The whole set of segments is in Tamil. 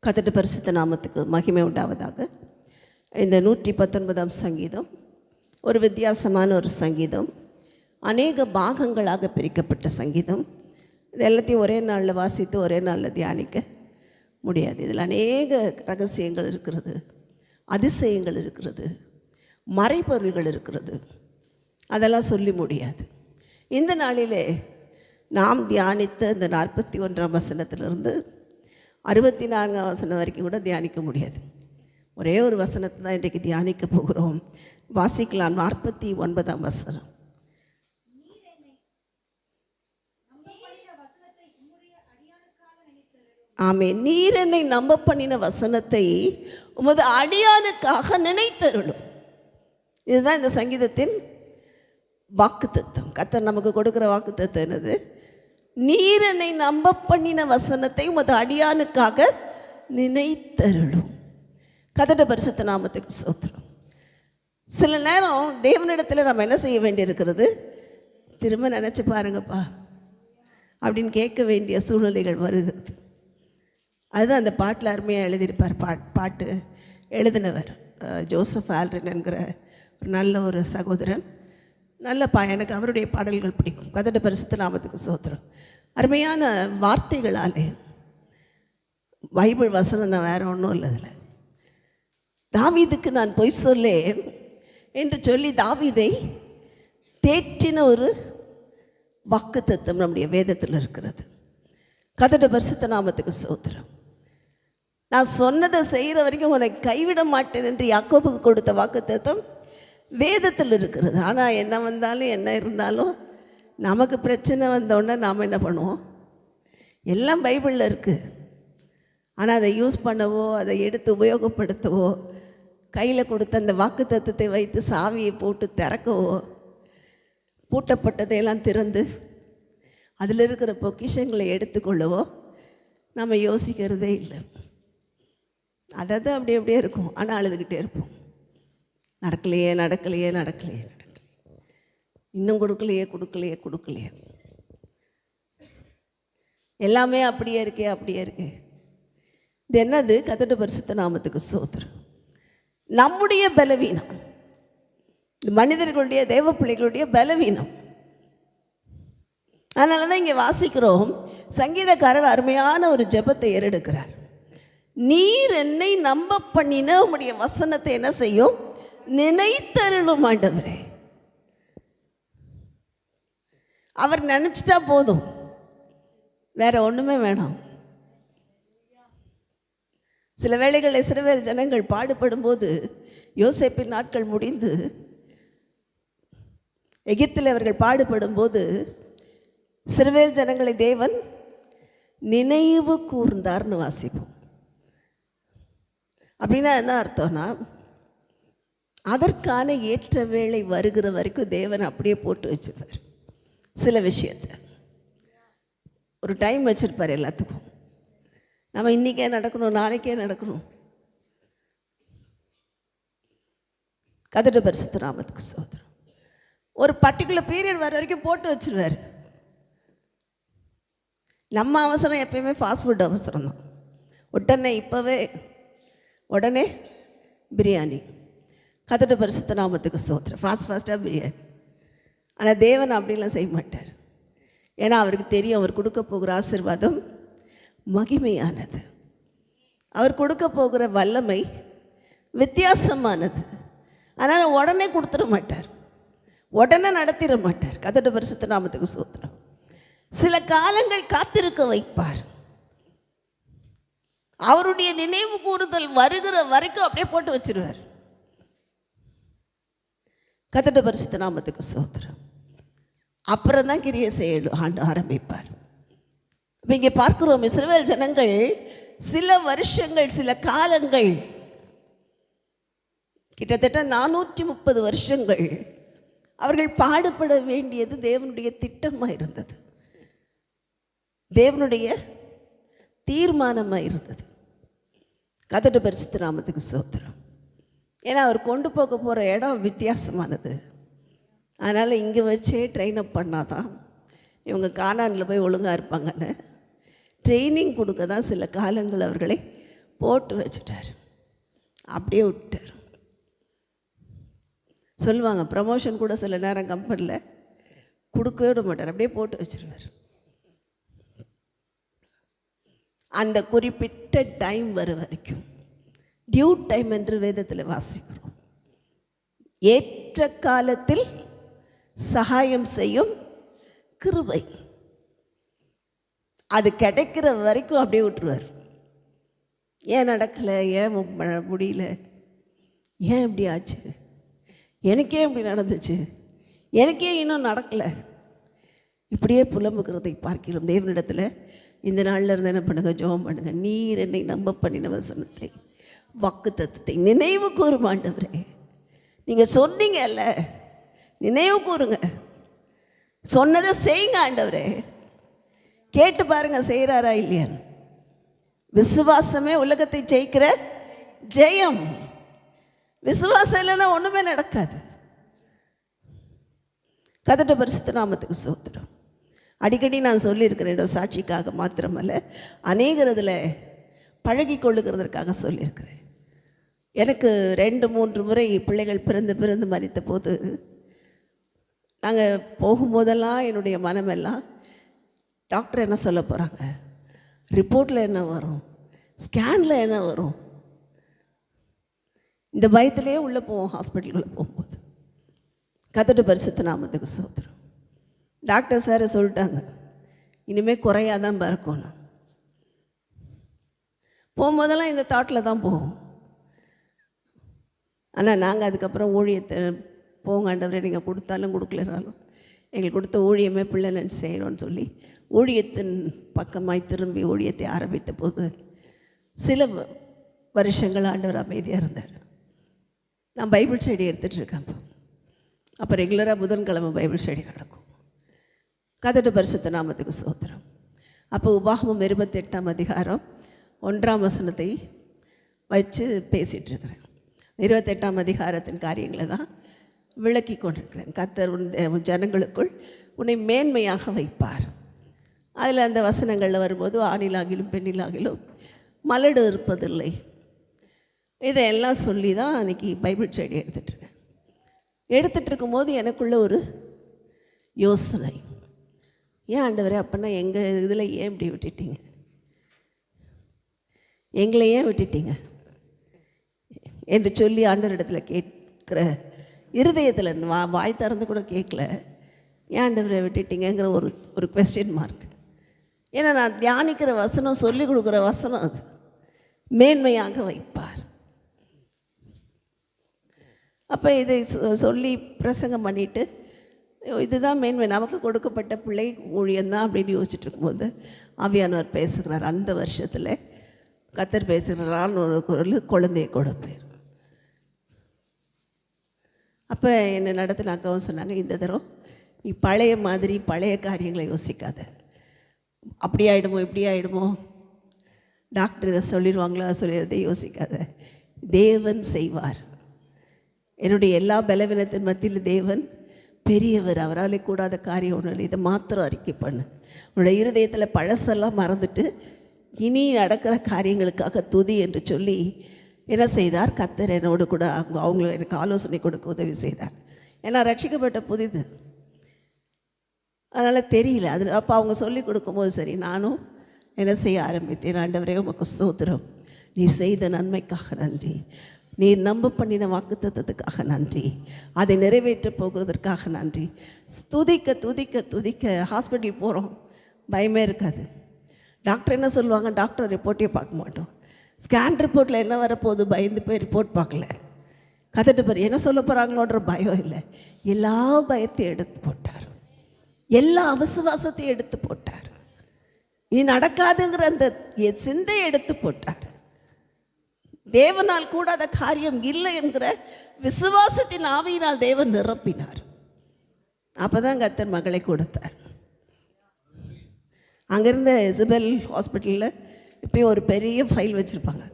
கர்த்தருடைய பரிசுத்த நாமத்துக்கு மகிமை உண்டாவதாக. இந்த 119ஆம் சங்கீதம் ஒரு வித்தியாசமான ஒரு சங்கீதம், அநேக பாகங்களாக பிரிக்கப்பட்ட சங்கீதம். இது எல்லாத்தையும் ஒரே நாளில் வாசித்து ஒரே நாளில் தியானிக்க முடியாது. இதில் அநேக ரகசியங்கள் இருக்கிறது, அதிசயங்கள் இருக்கிறது, மறைபொருள்கள் இருக்கிறது. அதெல்லாம் சொல்லி முடியாது. இந்த நாளிலே நாம் தியானித்த இந்த 41ஆம் வசனத்திலிருந்து 64ஆம் வசனம் வரைக்கும் கூட தியானிக்க முடியாது. ஒரே ஒரு வசனத்தை தான் இன்றைக்கு தியானிக்க போகிறோம். வாசிக்கலாம். 49ஆம் வசனம். ஆமே, நீர் என்னை நம்ப பண்ணின வசனத்தை உமது அடியானுக்காக நினைத்தருளும். இதுதான் இந்த சங்கீதத்தின் வாக்குத்தத்தம். கர்த்தர் நமக்கு கொடுக்குற வாக்குத்தத்தம் என்னது? நீர் என்னை நம்ப பண்ணின வசனத்தை உமது அடியானுக்காக நினைத்தருளும். கர்த்தருடைய பரிசுத்த நாமத்துக்கு ஸ்தோத்திரம். சில நேரம் தேவனிடத்தில் நம்ம என்ன செய்ய வேண்டியிருக்கிறது? திரும்ப நினச்சி பாருங்கப்பா அப்படின்னு கேட்க வேண்டிய சூழ்நிலைகள் வருகிறது. அதுதான் அந்த பாட்டில் அருமையாக எழுதியிருப்பார். பாட்டு எழுதினவர் ஜோசப் ஆல்டன் என்கிற ஒரு நல்ல ஒரு சகோதரன். நல்ல எனக்கு அவருடைய பாடல்கள் பிடிக்கும். கர்த்தருடைய பரிசுத்த நாமத்துக்கு ஸ்தோத்திரம். அருமையான வார்த்தைகளாலே, பைபிள் வசனம் தான், வேறு ஒன்றும் இல்லை. அதில் தாவீதுக்கு நான் பொய் சொல்லேன் என்று சொல்லி தாவீதை தேற்றின ஒரு வாக்குத்தத்தம் நம்முடைய வேதத்தில் இருக்கிறது. கர்த்தருடைய பரிசுத்த நாமத்துக்கு ஸ்தோத்திரம். நான் சொன்னதை செய்கிற வரைக்கும் உன்னை கைவிட மாட்டேன் என்று யாக்கோபுக்கு கொடுத்த வாக்குத்தத்தம் வேதத்தில் இருக்கிறது. ஆனால் என்ன வந்தாலும் என்ன இருந்தாலும் நமக்கு பிரச்சனை வந்தோடனே நாம் என்ன பண்ணுவோம்? எல்லாம் பைபிளில் இருக்குது. ஆனால் அதை யூஸ் பண்ணவோ அதை எடுத்து உபயோகப்படுத்தவோ, கையில் கொடுத்த அந்த வாக்குத்தத்தத்தை வைத்து சாவியை போட்டு திறக்கவோ, பூட்டப்பட்டதையெல்லாம் திறந்து அதில் இருக்கிற பொக்கிஷங்களை எடுத்துக்கொள்ளவோ நம்ம யோசிக்கிறதே இல்லை. அதாவது அப்படியே இருக்கும். ஆனால் அழுதுகிட்டே இருப்போம். நடக்கலையே நடக்கலையே நடக்கலையே நடக்கலையே, இன்னும் கொடுக்கலையே. எல்லாமே அப்படியே இருக்கே. இது என்னது? கர்த்தருடைய பரிசுத்த நாமத்துக்கு ஸ்தோத்திரம். நம்முடைய பலவீனம், மனிதர்களுடைய, தேவ பிள்ளைகளுடைய பலவீனம். அதனால தான் இங்கே வாசிக்கிறோம், சங்கீதக்காரர் அருமையான ஒரு ஜெபத்தை ஏறெடுக்கிறார். நீர் என்னை நம்ப பண்ணின உம்முடைய வசனத்தை என்ன செய்யும்? நினைத்தருளும் ஆண்டவரே. அவர் நினச்சிட்டா போதும், வேற ஒன்றுமே வேணாம். சில வேளைகள் இஸ்ரவேல் ஜனங்கள் பாடுபடும் போது, யோசேப்பின் நாட்கள் முடிந்து எகிப்தில் அவர்கள் பாடுபடும் போது இஸ்ரவேல் ஜனங்களை தேவன் நினைவு கூர்ந்தார்னு வாசிப்போம். அப்படின்னா என்ன அர்த்தம்னா, அதற்கான ஏற்ற வேளை வருகிற வரைக்கும் தேவன் அப்படியே போட்டு வச்சிருப்பார். சில விஷயத்தை ஒரு டைம் வச்சுருப்பார் எல்லாத்துக்கும். நம்ம இன்றைக்கே நடக்கணும், நாளைக்கே நடக்கணும். கர்த்தருடைய பரிசுத்த நாமத்துக்கு ஸ்தோத்திரம். ஒரு பர்டிகுலர் பீரியட் வர வரைக்கும் போட்டு வச்சுருவார். நம்ம அவசரம் எப்பயுமே ஃபாஸ்ட் ஃபுட் அவசரம் தான். உடனே பிரியாணி. கர்த்தருடைய பரிசுத்த நாமத்துக்கு ஸ்தோத்திரம். ஃபாஸ்ட்டாக பிரியாணி. ஆனால் தேவன் அப்படிலாம் செய்ய மாட்டார். ஏன்னா அவருக்கு தெரியும், அவர் கொடுக்க போகிற ஆசீர்வாதம் மகிமையானது, அவர் கொடுக்க போகிற வல்லமை வித்தியாசமானது. அதனால் உடனே கொடுத்துட மாட்டார், உடனே நடத்திட மாட்டார். கர்த்தருடைய பரிசுத்த நாமத்துக்கு ஸ்தோத்திரம். சில காலங்கள் காத்திருக்க வைப்பார். அவருடைய நினைவு கூறுதல் வருகிற வரைக்கும் அப்படியே போட்டு வச்சிருவார். கர்த்தருடைய பரிசுத்த நாமத்துக்கு ஸ்தோத்திரம். அப்புறம் தான் கிரியை செய்ய ஆரம்பிப்பார். இப்போ இங்கே பார்க்கிறோம், இஸ்ரவேல் ஜனங்கள் சில வருஷங்கள், சில காலங்கள், கிட்டத்தட்ட 430 வருஷங்கள் அவர்கள் பாடுபட வேண்டியது தேவனுடைய திட்டமாக இருந்தது, தேவனுடைய தீர்மானமாக இருந்தது. கர்த்தருடைய பரிசுத்த நாமத்துக்கு ஸ்தோத்திரம். ஏன்னா அவர் கொண்டு போக போகிற இடம் வித்தியாசமானது. அதனால் இங்கே வச்சே ட்ரெயின் அப் பண்ணாதான் இவங்க கானானில் போய் ஒழுங்காக இருப்பாங்கன்னு ட்ரைனிங் கொடுக்க தான் சில காலங்கள் அவர்களை போட்டு வச்சுட்டார். அப்படியே விட்டார். சொல்லுவாங்க ப்ரமோஷன் கூட சில நேரம் கம்பெனியில் கொடுக்கவே விட மாட்டார், அப்படியே போட்டு வச்சுருவார். அந்த குறிப்பிட்ட டைம் வர வரைக்கும் டியூ டைம் என்று வேதத்தில் வாசிக்கிறோம். ஏற்ற காலத்தில் சகாயம் செய்யும் கிருபை, அது கிடைக்கிற வரைக்கும் அப்படியே விட்டுருவார். ஏன் நடக்கலை, ஏன் முடியல, ஏன் இப்படி ஆச்சு, எனக்கே இப்படி நடந்துச்சு, எனக்கே இன்னும் நடக்கலை, இப்படியே புலம்புகிறதை பார்க்கிறோம். தேவனிடத்தில் இந்த நாளில் இருந்து என்ன பண்ணுங்கள், ஜெபம் பண்ணுங்கள். நீர் என்னை நம்ப பண்ணின வசனத்தை, வாக்குத்தத்தத்தை நினைவு கூறும் ஆண்டவரே. நீங்கள் சொன்னீங்கல்ல, நினைவு கூறுங்க, சொன்னதை செய்யுங்க ஆண்டவரே. கேட்டு பாருங்க செய்கிறாரா இல்லையான்னு. விசுவாசமே உலகத்தை ஜெயிக்கிற ஜெயம். விசுவாசம் இல்லைன்னா ஒன்றுமே நடக்காது. கர்த்தருடைய பரிசுத்த நாமத்துக்கு ஸ்தோத்திரம். அடிக்கடி நான் சொல்லியிருக்கிறேன், சாட்சிக்காக மாத்திரமல்ல, அநேகரதில் பழகி கொள்ளுகிறதற்காக சொல்லியிருக்கிறேன். எனக்கு 2-3 முறை பிள்ளைகள் பிறந்து மரித்த போது நாங்கள் போகும்போதெல்லாம் என்னுடைய மனமெல்லாம் டாக்டர் என்ன சொல்ல போகிறாங்க, ரிப்போர்ட்டில் என்ன வரும், ஸ்கேனில் என்ன வரும், இந்த பயத்திலே உள்ளே போவோம் ஹாஸ்பிட்டலுக்குள்ளே போகும்போது. கர்த்தருடைய பரிசுத்த நாமத்துக்கு ஸ்தோத்திரம். டாக்டர்ஸ் வேறு சொல்லிட்டாங்க, இனிமேல் குறையாதான் பிறக்கணும். போகும்போதெல்லாம் இந்த தாட்டில் தான் போவோம். ஆனால் நாங்கள் அதுக்கப்புறம் ஊழியத்தை போங்க ஆண்டவரே, நீங்கள் கொடுத்தாலும் கொடுக்கலனாலும் எங்களுக்கு கொடுத்த ஊழியமே பிள்ளை நினச்சி செய்கிறோன்னு சொல்லி ஊழியத்தின் பக்கமாய் திரும்பி ஊழியத்தை ஆரம்பித்த போது சில வருஷங்கள் ஆண்டவர் அமைதியாக இருந்தார். நான் பைபிள் ஸ்டடி எடுத்துகிட்டு இருக்கேன். அப்போ ரெகுலராக புதன்கிழமை பைபிள் ஸ்டடி நடக்கும். கர்த்தருடைய பரிசுத்த நாமத்துக்கு ஸ்தோத்திரம். அப்போ உபாகமம் 28ஆம் அதிகாரம் 1ஆம் வசனத்தை வச்சு பேசிகிட்டு இருக்கிறேன். 28ஆம் அதிகாரத்தின் காரியங்களை தான் விளக்கி கொண்டிருக்கிறேன். கர்த்தர் உன் ஜனங்களுக்குள் உன்னை மேன்மையாக வைப்பார். அதில் அந்த வசனங்களில் வரும்போது ஆணிலாகிலும் பெண்ணிலாகிலும் மலடு இருப்பதில்லை, இதையெல்லாம் சொல்லி தான் அன்றைக்கி பைபிள் ஸ்டடி எடுத்துகிட்ருக்கேன். எடுத்துகிட்டு இருக்கும்போது எனக்குள்ள ஒரு யோசனை, ஏன் ஆண்டவரே அப்போனா எங்கள் இதில் ஏன் இப்படி விட்டுட்டீங்க, எங்களை ஏன் விட்டுட்டீங்க என்று சொல்லி ஆண்டவரிடத்தில் கேட்குற இருதயத்தில் வாய் திறந்து கூட கேட்கல, ஏன் ஆண்டவரை விட்டுட்டீங்கிற ஒரு கொஸ்டின் மார்க். ஏன்னா நான் தியானிக்கிற வசனம், சொல்லிக் கொடுக்குற வசனம் அது மேன்மையாக வைப்பார். அப்போ இதை சொல்லி பிரசங்கம் பண்ணிவிட்டு இதுதான் மேன்மை, நமக்கு கொடுக்கப்பட்ட பிள்ளை ஊழியந்தான் அப்படின்னு யோசிச்சுட்டு இருக்கும்போது ஆவியானவர் பேசுகிறார். அந்த வருஷத்தில் கர்த்தர் பேசுகிறாரான்னு ஒரு குரல், குழந்தைய கொடுப்பேன். அப்போ என்னை நடத்தின அக்காவும் சொன்னாங்க, இந்த தரம் நீ பழைய மாதிரி பழைய காரியங்களை யோசிக்காத, அப்படி ஆகிடுமோ இப்படி ஆகிடுமோ, டாக்டர் இதை சொல்லிடுவாங்களோ சொல்லிடுறதை யோசிக்காத, தேவன் செய்வார். என்னுடைய எல்லா பலவீனத்தின் மத்தியில் தேவன் பெரியவர், அவராலே கூடாத காரியம் ஒன்றும் இல்லை. இதை மாத்திரம் அறிக்கை பண்ணு. உன்னுடைய இருதயத்தில் பழசெல்லாம் மறந்துட்டு இனி நடக்கிற காரியங்களுக்காக துதி என்று சொல்லி என்ன செய்தார், கர்த்தர் என்னோடு கூட அவங்கள எனக்கு ஆலோசனை கொடுக்க உதவி செய்தார். ஏன்னா ரட்சிக்கப்பட்ட புதிது, அதனால் தெரியல அது. அப்போ அவங்க சொல்லி கொடுக்கும்போது சரி நானும் என்ன செய்ய ஆரம்பித்தேன். ஆண்டவரே உமக்கு ஸ்தோத்திரம், நீ செய்த நன்மைக்காக நன்றி, நீ நம்ப பண்ணின வாக்குத்தத்தத்துக்காக நன்றி, அதை நிறைவேற்ற போகிறதற்காக நன்றி. துதிக்க துதிக்க துதிக்க ஹாஸ்பிட்டல் போகிறோம், பயமே இருக்காது. டாக்டர் என்ன சொல்லுவாங்க, டாக்டர் ரிப்போர்ட்டே பார்க்க மாட்டோம். ஸ்கேன் ரிப்போர்ட்டில் என்ன வரப்போகுது பயந்து போய் ரிப்போர்ட் பார்க்கல. கதட்டு பாரு என்ன சொல்ல போகிறாங்களோன்ற பயம் இல்லை. எல்லா பயத்தையும் எடுத்து போட்டார், எல்லா அவிசுவாசத்தையும் எடுத்து போட்டார், நீ நடக்காதுங்கிற அந்த சிந்தையை எடுத்து போட்டார். தேவனால் கூடாத காரியம் இல்லை என்கிற விசுவாசத்தின் ஆவியினால் தேவன் நிரப்பினார். அப்போ தான் கர்த்தர் மகளை கொடுத்தார். அங்கேருந்த இசபெல் ஹாஸ்பிட்டலில் இப்போயும் ஒரு பெரிய ஃபைல் வச்சுருப்பாங்க.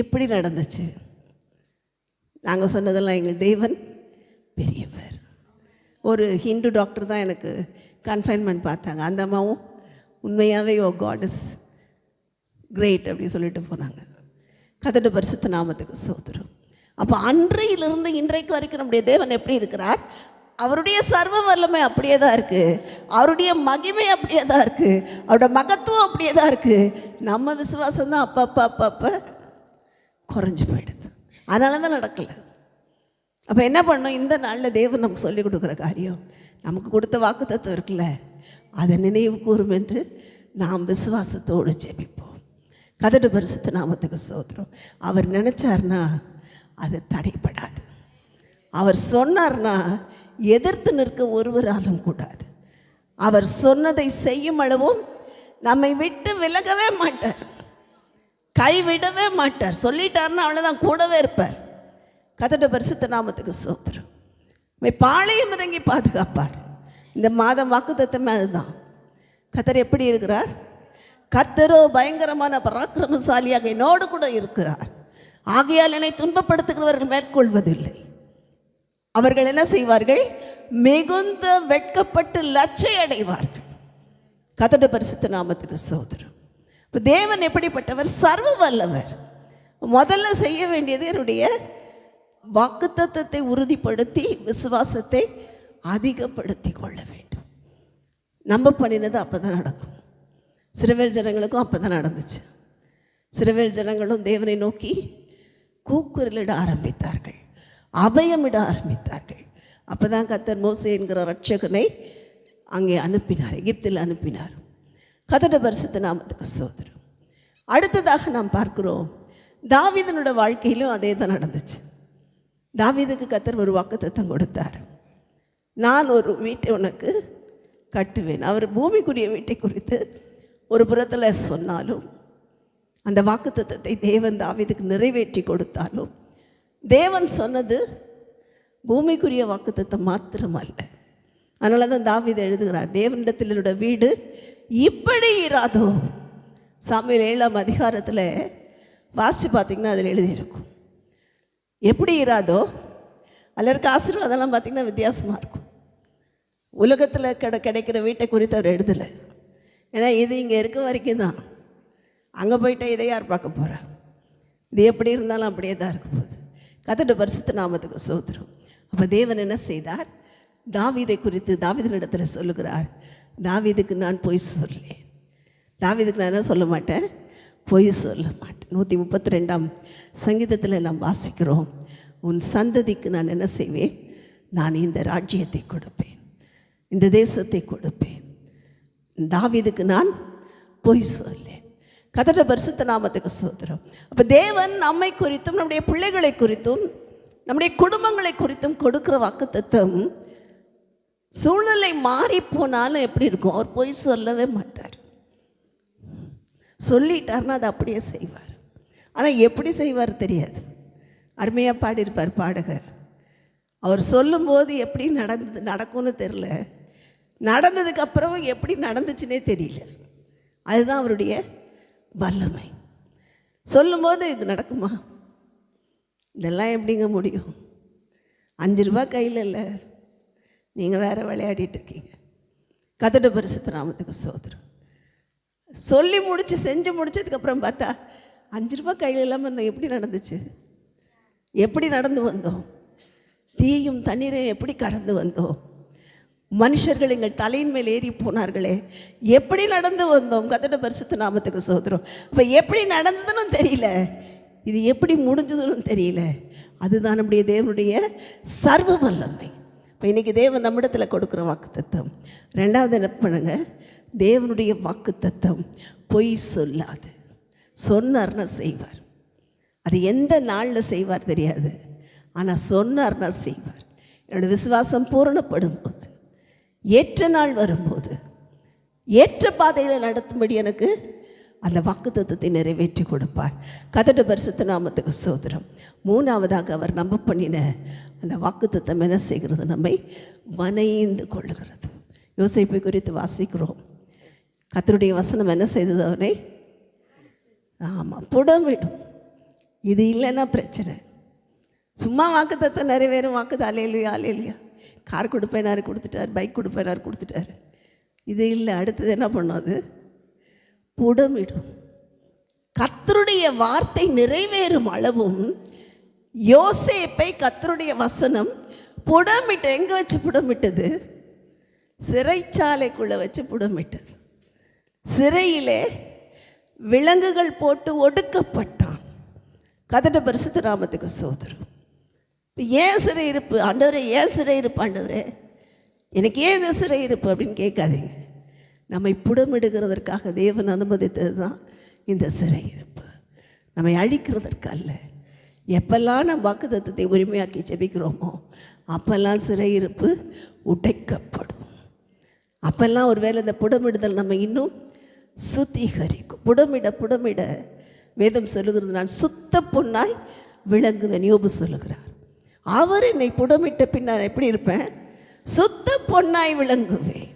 எப்படி நடந்துச்சு? நாங்கள் சொன்னதெல்லாம் எங்கள் தேவன் பெரியவர். ஒரு ஹிந்து டாக்டர் தான் எனக்கு கன்ஃபைன்மெண்ட் பார்த்தாங்க. அந்த அம்மாவும் உண்மையாகவே ஓ காட் இஸ் கிரேட் அப்படி சொல்லிட்டு போனாங்க. கர்த்தருடைய பரிசுத்த நாமத்துக்கு ஸ்தோத்திரம். அப்போ அன்றையிலிருந்து இன்றைக்கு வரைக்கும் நம்முடைய தேவன் எப்படி இருக்கிறார்? அவருடைய சர்வ வல்லமை அப்படியே தான் இருக்குது, அவருடைய மகிமை அப்படியே தான் இருக்குது, அவருடைய மகத்துவம் அப்படியே தான் இருக்குது. நம்ம விசுவாசம் தான் அப்பப்போ குறைஞ்சி போயிடுது. அதனால தான் நடக்கலை. அப்போ என்ன பண்ணோம்? இந்த நாளில் தேவன் நமக்கு சொல்லிக் கொடுக்குற காரியம், நமக்கு கொடுத்த வாக்குத்தத்தம் இருக்குல்ல, அதை நினைவு கூறும் என்று நாம் விசுவாசத்தோடு ஜெபிப்போம். கர்த்தருடைய பரிசுத்த நாமத்துக்கு ஸ்தோத்திரம். அவர் நினச்சார்னா அது தடைப்படாது. அவர் சொன்னார்னா எதிர்த்து நிற்க ஒருவராலும் கூடாது. அவர் சொன்னதை செய்யும் அளவும் நம்மை விட்டு விலகவே மாட்டார், கைவிடவே மாட்டார். சொல்லிட்டார்னா அவ்வளோதான், கூடவே இருப்பார். கர்த்தருடைய பரிசுத்த நாமத்துக்கு ஸ்தோத்திரம். பாளையம் இறங்கி பாதுகாப்பார். இந்த மாதம் வாக்குத்தத்தமே அதுதான். கர்த்தர் எப்படி இருக்கிறார்? கர்த்தரோ பயங்கரமான பராக்கிரமசாலியாக என்னோடு கூட இருக்கிறார். ஆகையால் என்னை துன்பப்படுத்துகிறவர்கள் மேற்கொள்வதில்லை. அவர்கள் என்ன செய்வார்கள்? மிகுந்த வெட்கப்பட்டு லட்சை அடைவார்கள். கர்த்தருடைய பரிசுத்த நாமத்துக்கு ஸ்தோத்திரம். இப்போ தேவன் எப்படிப்பட்டவர்? சர்வ வல்லவர். முதல்ல செய்ய வேண்டியது என்னுடைய வாக்குத்தத்தத்தை உறுதிப்படுத்தி விசுவாசத்தை அதிகப்படுத்தி கொள்ள வேண்டும். நம்ம பண்ணினது அப்போ தான் நடக்கும். இஸ்ரவேல் ஜனங்களுக்கும் அப்போ தான் நடந்துச்சு. இஸ்ரவேல் ஜனங்களும் தேவனை நோக்கி கூக்குரலிட ஆரம்பித்தார்கள், அபயமிட ஆரம்பித்தார்கள். அப்போ தான் கர்த்தர் மோசே என்கிற ரட்சகனை அங்கே அனுப்பினார், எகிப்தில் அனுப்பினார். கர்த்தருடைய பரிசுத்த நாமத்துக்கு ஸ்தோத்திரம். அடுத்ததாக நாம் பார்க்கிறோம், தாவீதனோட வாழ்க்கையிலும் அதே தான் நடந்துச்சு. தாவீதுக்கு கர்த்தர் ஒரு வாக்குத்தத்தம் கொடுத்தார். நான் ஒரு வீட்டை உனக்கு கட்டுவேன். அவர் பூமிக்குரிய வீட்டை குறித்து ஒரு புறத்தில் சொன்னாலும், அந்த வாக்குத்தத்தத்தை தேவன் தாவீதுக்கு நிறைவேற்றி கொடுத்தாலும், தேவன் சொன்னது பூமிக்குரிய வாக்குத்தத்தம் மாத்திரமல்ல. அதனால தான் தாவீது எழுதுகிறார், தேவனிடத்தில் என்னோட வீடு இப்படி இராதோ. சாமுவேல் 7ஆம் அதிகாரத்தில் வாசித்து பார்த்திங்கன்னா அதில் எழுதியிருக்கும். எப்படி இராதோ அதில் இருக்க ஆசீர்வாதம்லாம் பார்த்திங்கன்னா வித்தியாசமாக இருக்கும். உலகத்தில் கிடைக்கிற வீட்டை குறித்து அவர் எழுதலை. ஏன்னா இது இங்கே இருக்க வரைக்கும் தான், அங்கே போயிட்டு இதை யார் பார்க்க போகிறா? இது எப்படி இருந்தாலும் அப்படியே தான் இருக்க போகுது. கர்த்தருடைய பரிசுத்த நாமத்துக்கு ஸ்தோத்திரம். அப்போ தேவன் என்ன செய்தார்? தாவீதை குறித்து தாவீதினிடத்தில் சொல்லுகிறார், தாவீதுக்கு நான் பொய் சொல்லேன். தாவீதுக்கு நான் என்ன சொல்ல மாட்டேன்? பொய் சொல்ல மாட்டேன். 132ஆம் சங்கீதத்தில் நாம் வாசிக்கிறோம், உன் சந்ததிக்கு நான் என்ன செய்வேன்? நான் இந்த ராஜ்யத்தை கொடுப்பேன், இந்த தேசத்தை கொடுப்பேன். தாவீதுக்கு நான் பொய் சொல்லேன். கர்த்தருடைய பரிசுத்த நாமத்துக்கு ஸ்தோத்திரம். அப்போ தேவன் நம்மை குறித்தும் நம்முடைய பிள்ளைகளை குறித்தும் நம்முடைய குடும்பங்களை குறித்தும் கொடுக்குற வாக்குத்தத்தம் சூழ்நிலை மாறி போனாலும் எப்படி இருக்கும்? அவர் பொய் சொல்லவே மாட்டார். சொல்லிட்டார்னா அதை அப்படியே செய்வார். ஆனால் எப்படி செய்வார் தெரியாது. அருமையாக பாடியிருப்பார் பாடகர். அவர் சொல்லும்போது எப்படி நடக்கும்னு தெரில, நடந்ததுக்கப்புறம் எப்படி நடந்துச்சுன்னே தெரியல. அதுதான் அவருடைய வல்லமை. சொல்லும்போது இது நடக்குமா? இதெல்லாம் எப்படிங்க முடியும்? 5 ரூபா கையில் இல்லை, நீங்கள் வேறு விளையாடிட்டு இருக்கீங்க. கர்த்தருடைய பரிசுத்த நாமத்துக்கு ஸ்தோத்திரம். சொல்லி முடித்து செஞ்சு முடிச்சதுக்கப்புறம் பார்த்தா 5 ரூபா கையில் இல்லாமல் இருந்தோம். எப்படி நடந்துச்சு? எப்படி நடந்து வந்தோம்? தீயும் தண்ணீரையும் எப்படி கடந்து வந்தோம்? மனுஷர்கள் எங்கள் தலையின் மேல் ஏறி போனார்களே, எப்படி நடந்து வந்தோம்? கர்த்தருடைய பரிசுத்த நாமத்துக்கு ஸ்தோத்திரம். இப்போ எப்படி நடந்ததுன்னு தெரியல, இது எப்படி முடிஞ்சதுன்னு தெரியல. அதுதான் நம்முடைய தேவனுடைய சர்வ வல்லமை. இப்போ இன்றைக்கி தேவன் நம்மிடத்தில் கொடுக்குற வாக்குத்தத்தம். 2வது என்ன பண்ணுங்க? தேவனுடைய வாக்குத்தத்தம் பொய் சொல்லாது. சொன்னார்னா செய்வார். அது எந்த நாளில் செய்வார் தெரியாது, ஆனால் சொன்னார்னா செய்வார். என்னோடய விசுவாசம் பூரணப்படும் போது, ஏற்ற நாள் வரும்போது, ஏற்ற பாதையில் நடத்தும்படி எனக்கு அந்த வாக்குத்தத்தத்தை நிறைவேற்றி கொடுப்பார். கர்த்தருடைய பரிசுத்த நாமத்துக்கு ஸ்தோத்திரம். 3வதாக அவர் நம்ப பண்ணின அந்த வாக்குத்தத்தம் என்ன செய்கிறது? நம்மை வனைந்து கொள்ளுகிறது. யோசேப்பை குறித்து வாசிக்கிறோம். கர்த்தருடைய வசனம் என்ன செய்தது? அவனை புடமிடும். இது இல்லைன்னா பிரச்சனை. சும்மா வாக்குத்தத்தம் நிறைவேறும், வாக்குது அல்லேலூயா அல்லேலூயா. கார் கொடுப்பேனாரு கொடுத்துட்டார், பைக் கொடுப்பேனாரு கொடுத்துட்டாரு. இது இல்லை. அடுத்தது என்ன பண்ணும்? அது புடமிடும். கர்த்தருடைய வார்த்தை நிறைவேறும் அளவும் யோசேப்பை கர்த்தருடைய வசனம் புடமிட்டு, எங்கே வச்சு புடமிட்டது? சிறைச்சாலைக்குள்ளே வச்சு புடமிட்டது. சிறையிலே விலங்குகள் போட்டு ஒடுக்கப்பட்டான். கதட பரிசுத்த நாமத்துக்கு ஸ்தோத்திரம். இப்போ ஏன் சிறையிருப்பு ஆண்டவரே? ஏன் சிறையிருப்பு ஆண்டவரே? எனக்கு ஏன் இந்த சிறையிருப்பு அப்படின்னு கேட்காதீங்க. நம்மை புடமிடுகிறதற்காக தேவன் அனுமதித்தது தான் இந்த சிறையிருப்பு. நம்மை அழிக்கிறதற்கு அல்ல. எப்பெல்லாம் நம்ம வாக்குத்தத்தத்தை உரிமையாக்கி ஜெபிக்கிறோமோ அப்பெல்லாம் சிறையிருப்பு உடைக்கப்படும். அப்பெல்லாம் ஒருவேளை இந்த புடமிடுதல் நம்ம இன்னும் சுத்திகரிக்கும். புடமிட புடமிட வேதம் சொல்லுகிறது, நான் சுத்த பொன்னாய் விளங்குவேன். யோபு சொல்லுகிறார், அவர் என்னை புடமிட்ட பின்னால் எப்படி இருப்பேன்? சுத்த பொன்னாய் விளங்குவேன்.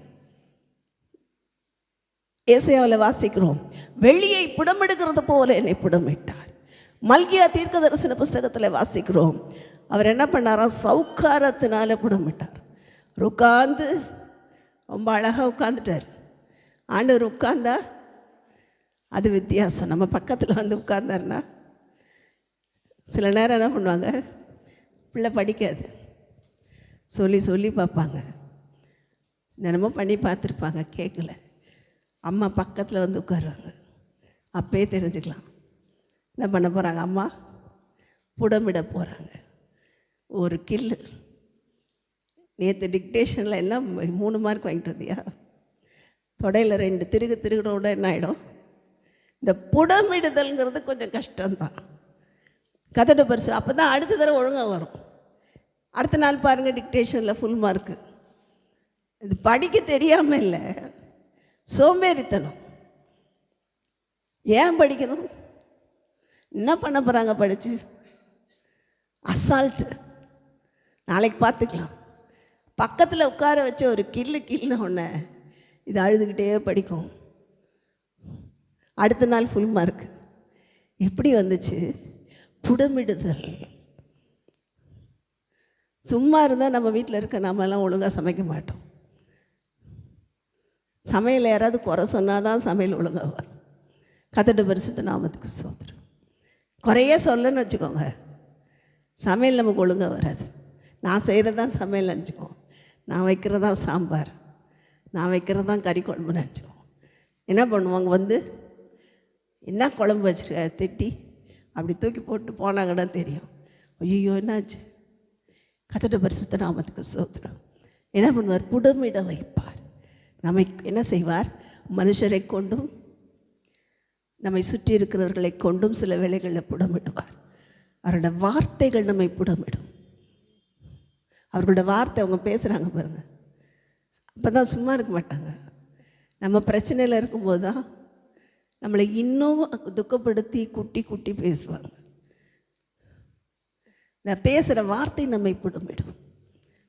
ஏசாயாவில் வாசிக்கிறோம், வெள்ளியை புடமிடுகிறது போல என்னை புடமிட்டார். மல்கியா தீர்க்க தரிசன புஸ்தகத்தில் வாசிக்கிறோம், அவர் என்ன பண்ணாராம்? சவுக்காரத்தினால புடமிட்டார். உட்கார்ந்து ரொம்ப அழகாக உட்காந்துட்டார். ஆண்டவர் உட்கார்ந்தா அது வித்தியாசம். நம்ம பக்கத்தில் வந்து உட்கார்ந்தாருன்னா சில நேரம் என்ன பண்ணுவாங்க, பிள்ளை படிக்காது சொல்லி சொல்லி பார்ப்பாங்க, என்னமோ பண்ணி பார்த்துருப்பாங்க, கேட்கல. அம்மா பக்கத்தில் வந்து உட்காருவாங்க. அப்பயே தெரிஞ்சுக்கலாம் என்ன பண்ண போகிறாங்க. அம்மா புடமிட போகிறாங்க. ஒரு கில்லு. நேற்று டிக்டேஷனில் எல்லாம் 3 மார்க் வாங்கிட்டு வந்தியா? தொடையில் 2 திருகுறோட என்ன ஆகிடும்? இந்த புடமிடுதல்ங்கிறது கொஞ்சம் கஷ்டம்தான். கதட பரிசு அப்போ தான் அடுத்த தடவை ஒழுங்காக வரும். அடுத்த நாள் பாருங்கள், டிக்டேஷனில் ஃபுல் மார்க்கு. இது படிக்க தெரியாமல் இல்லை, சோம்பேறித்தனம். ஏன் படிக்கணும்? என்ன பண்ண போகிறாங்க படித்து? அசால்ட்டு, நாளைக்கு பார்த்துக்கலாம். பக்கத்தில் உட்கார வச்ச ஒரு கில்லுன்னு ஒன்று இது அழுதுகிட்டே படிக்கும். அடுத்த நாள் ஃபுல் மார்க். எப்படி வந்துச்சு? புடமிடுதல். சும்மா இருந்தால் நம்ம வீட்டில் இருக்க நாமெல்லாம் ஒழுங்காக சமைக்க மாட்டோம். சமையல் யாராவது குறை சொன்னால் தான் சமையல் ஒழுங்காக வரும். கதட பரிசுத்த நாமத்துக்கு ஸ்தோத்திரம். குறைய சொல்லன்னு வச்சுக்கோங்க, சமையல் நமக்கு ஒழுங்காக வராது. நான் செய்கிறது தான் சமையல் நினச்சிக்கோ, நான் வைக்கிறது தான் சாம்பார், நான் வைக்கிறது தான் கறி குழம்புன்னு நினச்சிக்கோ. என்ன பண்ணுவாங்க, வந்து என்ன குழம்பு வச்சுருக்க திட்டி அப்படி தூக்கி போட்டு போனாங்கன்னா தெரியும், ஐயோ என்னாச்சு. கதட பரிசுத்த நாமத்துக்கு ஸ்தோத்திரம். என்ன பண்ணுவார்? புடமிட வைப்பார். நம்மை என்ன செய்வார்? மனுஷரை கொண்டும் நம்மை சுற்றி இருக்கிறவர்களை கொண்டும் சில வேளைகளில் புடமிடுவார். அவரோட வார்த்தைகள் நம்மை புடமிடும். அவர்களோட வார்த்தை, அவங்க பேசுகிறாங்க பாருங்கள், அப்போ தான் சும்மா இருக்க மாட்டாங்க. நம்ம பிரச்சனையில் இருக்கும்போது தான் நம்மளை இன்னும் துக்கப்படுத்தி குட்டி குட்டி பேசுவாங்க. நான் பேசுகிற வார்த்தை நம்மை புடமிடும்.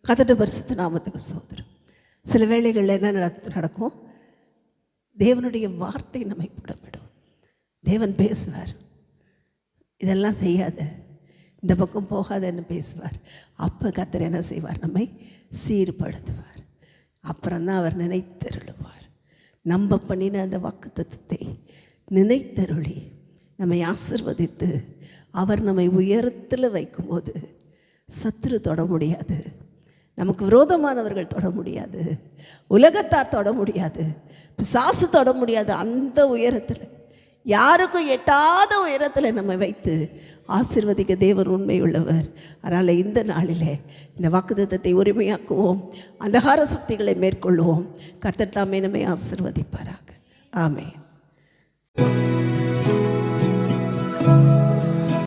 கதட பரிசுத்த நாமத்துக்கு ஸ்தோத்திரம். சில வேளைகளில் என்ன நடக்கும்? தேவனுடைய வார்த்தை நம்மை புடமிடும். தேவன் பேசுவார், இதெல்லாம் செய்யாத, இந்த பக்கம் போகாதன்னு பேசுவார். அப்போ கர்த்தர் என்ன செய்வார்? நம்மை சீர்படுத்துவார். அப்புறம்தான் அவர் நினைத்தருளுவார். நம்ப பண்ணின அந்த வாக்குத்தத்தத்தை நினைத்தருளி நம்மை ஆசிர்வதித்து அவர் நம்மை உயரத்தில் வைக்கும்போது சத்துரு தொட முடியாது, நமக்கு விரோதமானவர்கள் தொட முடியாது, உலகத்தார் தொட முடியாது, பிசாசு தொட முடியாது. அந்த உயரத்தில், யாருக்கும் எட்டாத உயரத்தில் நம்ம வைத்து ஆசீர்வதிக்க தேவன் உண்மை உள்ளவர். அதனால் இந்த நாளிலே இந்த வாக்குத்தத்தத்தை உரிமையாக்குவோம், அந்தகார சக்திகளை மேற்கொள்வோம். கர்த்தர் தாமே நம்மை ஆசீர்வதிப்பாராக. ஆமென்.